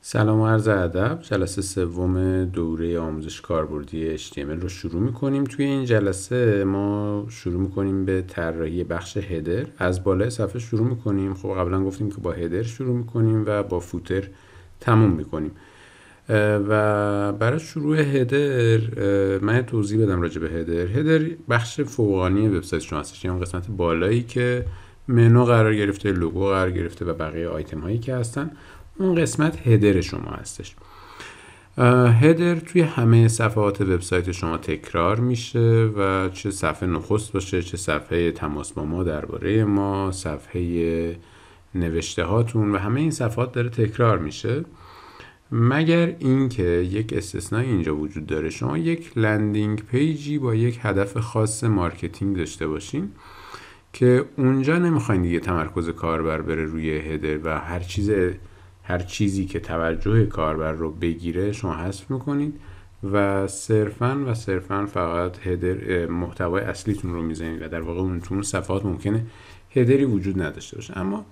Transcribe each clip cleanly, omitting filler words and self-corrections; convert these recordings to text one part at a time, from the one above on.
سلام و عرض ادب. جلسه سوم دوره آموزش کاربردی HTML رو شروع میکنیم. توی این جلسه ما شروع میکنیم به طراحی بخش هدر. از بالای صفحه شروع میکنیم. خب قبلا گفتیم که با هدر شروع میکنیم و با فوتر تموم میکنیم. و برای شروع هدر من توضیح بدم راجع به هدر. هدر بخش فوقانی وبسایت شما هستش، یعنی قسمت بالایی که منو قرار گرفته، لوگو قرار گرفته و بقیه آیتم هایی که هستن، اون قسمت هدر شما هستش. هدر توی همه صفحات وبسایت شما تکرار میشه و چه صفحه نخست باشه، چه صفحه تماس با ما درباره ما، صفحه نوشته هاتون و همه این صفحات داره تکرار میشه، مگر اینکه یک استثنای اینجا وجود داره. شما یک لندینگ پیجی با یک هدف خاص مارکتینگ داشته باشین که اونجا نمیخواین دیگه تمرکز کاربر بره روی هدر و هر چیزی که توجه کاربر رو بگیره شما حذف میکنید و صرفاً فقط هدر محتوای اصلیتون رو میزنید و در واقع اون صفحات ممکنه هدری وجود نداشته باشه. اما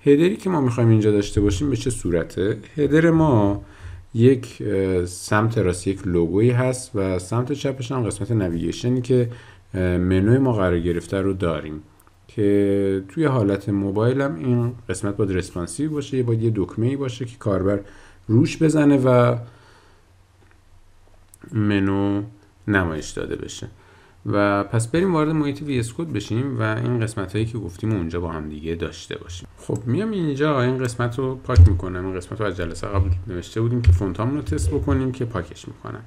هدری که ما میخوایم اینجا داشته باشیم به چه صورته؟ هدر ما یک سمت راست یک لوگویی هست و سمت چپش هم قسمت نویگیشنی که منوی ما قرار گرفته رو داریم که توی حالت موبایل هم این قسمت باید رسپانسیو باشه، باید یه دکمه‌ای باشه که کاربر روش بزنه و منو نمایش داده بشه. و پس بریم وارد محیط VS Code بشیم و این قسمت هایی که گفتیم اونجا با هم دیگه داشته باشیم. خب میام اینجا این قسمت رو پاک میکنم. این قسمت رو از جلسه قبل نوشته بودیم که فونتامون رو تست بکنیم که پاکش میکنم.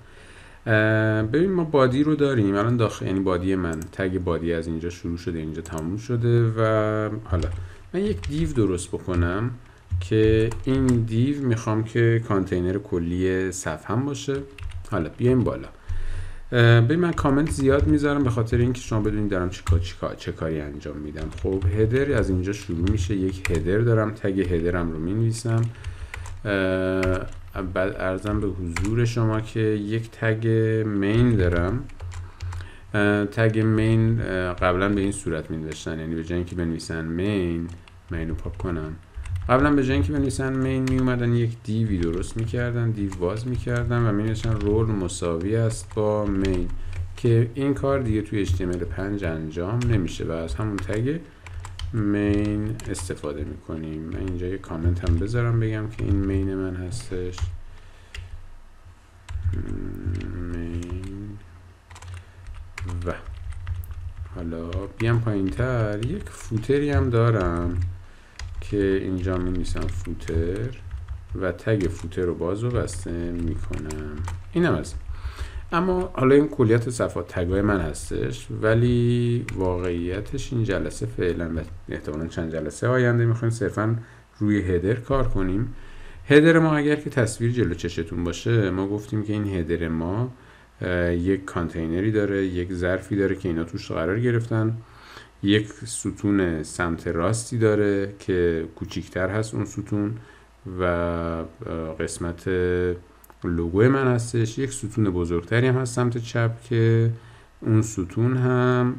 ببین ما بادی رو داریم الان داخل، یعنی بادی من تگ بادی از اینجا شروع شده اینجا تموم شده و حالا من یک دیو درست بکنم که این دیو میخوام که کانتینر کلی صفحه هم باشه. حالا بیایم بالا. ببین من کامنت زیاد میذارم به خاطر اینکه شما بدونید دارم چه کاری انجام میدم. خب هدر از اینجا شروع میشه، یک هدر دارم، تگ هدرم رو مینویسم. بعد عرضم به حضور شما که یک تگ مین دارم. تگ مین قبلا به این صورت می نوشتن، یعنی به جای اینکه بنویسن مین، من اینو پاک کنم، قبلا به جای اینکه بنویسن مین می اومدن یک دیوی درست میکردن، دیو باز میکردن و می نوشتن رول مساوی است با مین، که این کار دیگه توی HTML5 انجام نمیشه و از همون تگ مین استفاده میکنیم. من اینجا یه کامنت هم بذارم بگم که این مین من هستش. مین و حالا بیام پایین تر یک فوتری هم دارم که اینجا می نویسم فوتر و تگ فوتر رو باز و بسته میکنم. اینم از اما حالا این کلیت صفحات تگای من هستش، ولی واقعیتش این جلسه فعلا و احتمالاً چند جلسه آینده میخوایم صرفا روی هدر کار کنیم. هدر ما اگر که تصویر جلو چشتون باشه، ما گفتیم که این هدر ما یک کانتینری داره، یک ظرفی داره که اینا توش قرار گرفتن، یک ستون سمت راستی داره که کوچیکتر هست اون ستون و قسمت لوگوی من هستش، یک ستون بزرگتری هم هست سمت چپ که اون ستون هم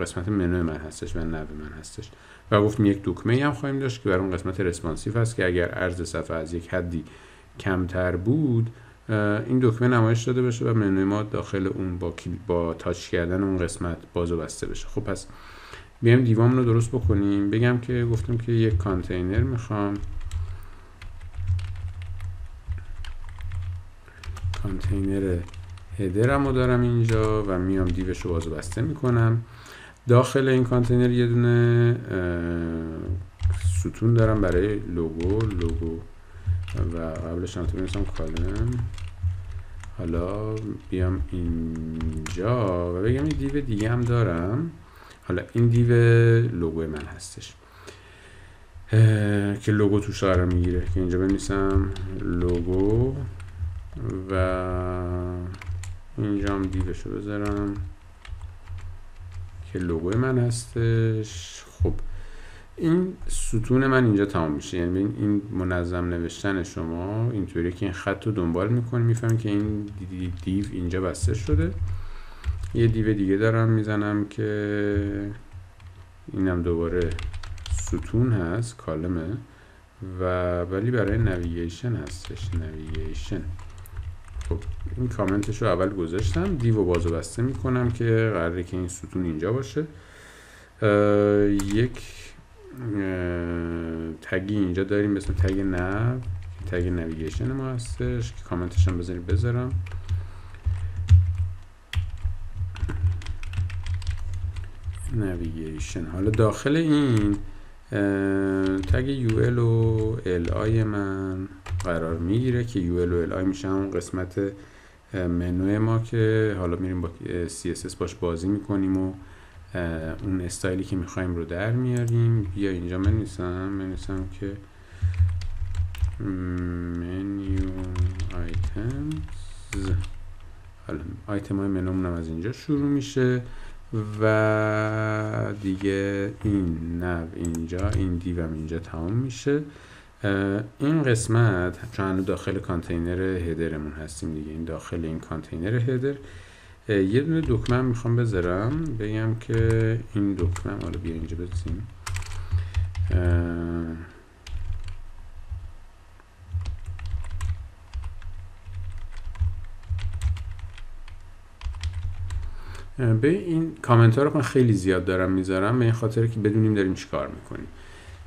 قسمت منوی من هستش و نو من هستش و گفتیم یک دکمه هم خواهیم داشت که برای اون قسمت رسپانسیو هست که اگر عرض صفحه از یک حدی کمتر بود این دکمه نمایش داده بشه و منوی ما داخل اون با تاچ کردن اون قسمت باز و بسته بشه. خب پس بیایم دیوام رو درست بکنیم. بگم که گفتیم که یک کانتینر میخوام، کانتینر هدرم رو دارم اینجا و میام دیوش رو باز و بسته میکنم. داخل این کانتینر یه دونه ستون دارم برای لوگو و قبلش هم می‌نویسم کالم. حالا بیام اینجا و بگم این دیو دیگه هم دارم. حالا این دیو لوگو من هستش که لوگو توش قرار میگیره که اینجا بنویسم لوگو و اینجا هم دیوشو بذارم که لوگوی من هستش. خب این ستون من اینجا تمام میشه، یعنی این منظم نوشتن شما اینطوری که این خط رو دنبال میکنی میفهمی که این دیو اینجا بسته شده. یه دیو دیگه دارم میزنم که اینم دوباره ستون هست، کالمه ولی برای نویگیشن هستش. نویگیشن. خب این کامنتش رو اول گذاشتم. دیو رو باز و بسته میکنم که قراره که این ستون اینجا باشه. یک تگی اینجا داریم به اسم تگ نو، تگ نویگیشن ما هستش که کامنتش هم بذارم. نویگیشن. حالا داخل این تگ UL و LI من قرار میگیره که UL و LI میشه همون قسمت منوی ما که حالا میریم با CSS باش بازی میکنیم و اون استایلی که میخوایم رو در میاریم. بیا اینجا منویسم که منیو آیتمز. حالا آیتم های منومون هم از اینجا شروع میشه و دیگه این نو اینجا، این دیو هم اینجا تمام میشه. این قسمت چون داخل کانتینر هدرمون هستیم دیگه، این داخل این کانتینر هدر یه دونه دکمه میخوام بذارم، بگم که این دکمه، حالا بیا اینجا بزنیم، به این کامنت ها رو من خیلی زیاد دارم میذارم به این خاطر که بدونیم داریم چیکار میکنیم.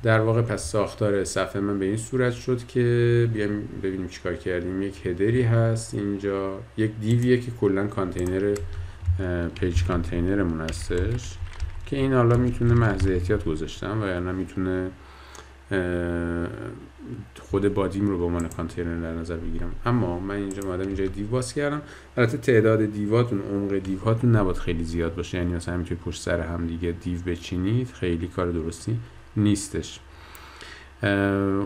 در واقع پس ساختار صفحه من به این صورت شد که بیایم ببینیم چیکار کردیم. یک هدری هست اینجا، یک دیویه که کلا کانتینر پیج کانتینرمون هستش که این حالا میتونه محض احتیاط گذاشتم و یا نه میتونه خود بادیم رو به عنوان کانتینر در نظر بگیرم. اما من اینجا اومدم اینجا دیو باز کردم. البته تعداد دیواتون، عمق دیوهاتون نباید خیلی زیاد باشه، یعنی مثلا همینطوری پشت سر هم دیگه دیو بچینید خیلی کار درستی نیستش.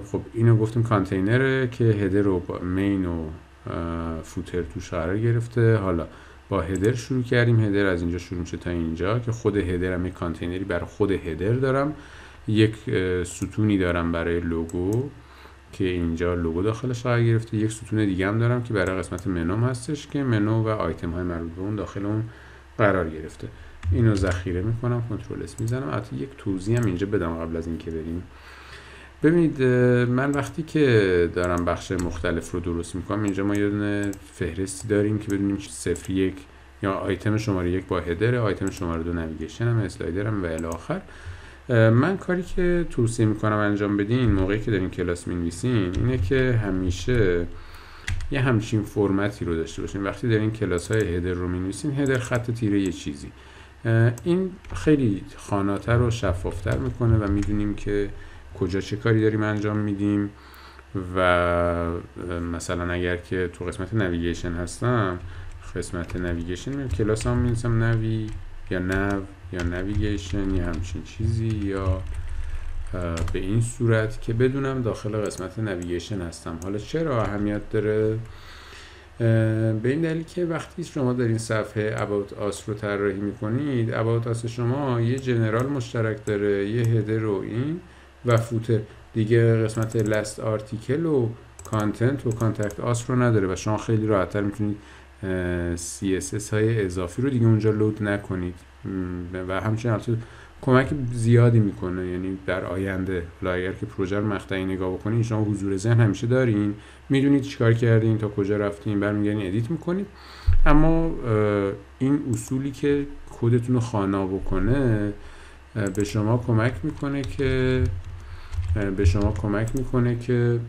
خب اینو گفتیم کانتینره که هدر رو با مین و فوتر توش قرار گرفته. حالا با هدر شروع کردیم. هدر از اینجا شروع میشه تا اینجا که خود هدر هم یک کانتینری برای خود هدر دارم. یک ستونی دارم برای لوگو که اینجا لوگو داخلش قرار گرفته. یک ستون دیگه هم دارم که برای قسمت منوم هستش که منو و آیتم های مربوط به اون داخل اون قرار گرفته. اینو ذخیره میکنم، کنترل اس میزنم. البته یک توضیح هم اینجا بدم قبل از اینکه بریم. ببینید من وقتی که دارم بخش مختلف رو درست میکنم، اینجا ما یه دونه فهرستی داریم که بدونیم 0 1 یا آیتم شماره 1 با هدر، آیتم شماره 2 نویگیشن هم، اسلایدر هم و الی آخر. من کاری که توصیه میکنم انجام بدین موقعی که دارین کلاس مینویسین اینه که همیشه یه همچین فرمتی رو داشته باشین. وقتی دارین کلاس های هدر رو مینویسین، هدر خط تیره یه چیزی، این خیلی خاناتر و شفافتر میکنه و میدونیم که کجا چه کاری داریم انجام میدیم. و مثلا اگر که تو قسمت نویگیشن هستم، قسمت نویگیشن میام کلاس هم مینویسم نوی یا نو یا نویگیشن یا همچین چیزی، یا به این صورت که بدونم داخل قسمت نویگیشن هستم. حالا چرا اهمیت داره؟ به این دلیل که وقتی شما دارین صفحه About Us رو طراحی میکنید، About Us شما یه جنرال مشترک داره، یه هدر و این و فوتر دیگه. قسمت Last Article و Content و Contact Us رو نداره و شما خیلی راحت‌تر میتونید CSS های اضافی رو دیگه اونجا لود نکنید و همچنین البته کمک زیادی میکنه. یعنی در آینده اگر که پروژه رو مقطعی نگاه بکنید، شما حضور ذهن همیشه دارین، میدونید چیکار کردین، تا کجا رفتین، برمیگردین ادیت میکنید. اما این اصولی که کدتون رو خوانا بکنه به شما کمک میکنه که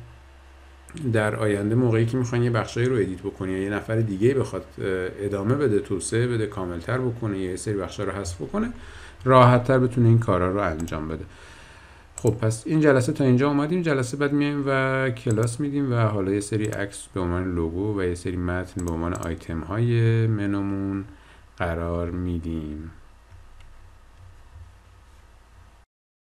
در آینده موقعی که میخواین یه بخشایی رو ادیت بکنی یا یه نفر دیگه بخواد ادامه بده، توسعه بده، کاملتر بکنه، یه سری بخشا رو حذف بکنه، راحت‌تر بتونه این کارا رو انجام بده. خب پس این جلسه تا اینجا اومدیم. جلسه بعد میایم و کلاس میدیم و حالا یه سری عکس به عنوان لوگو و یه سری متن به عنوان آیتم های منومون قرار میدیم.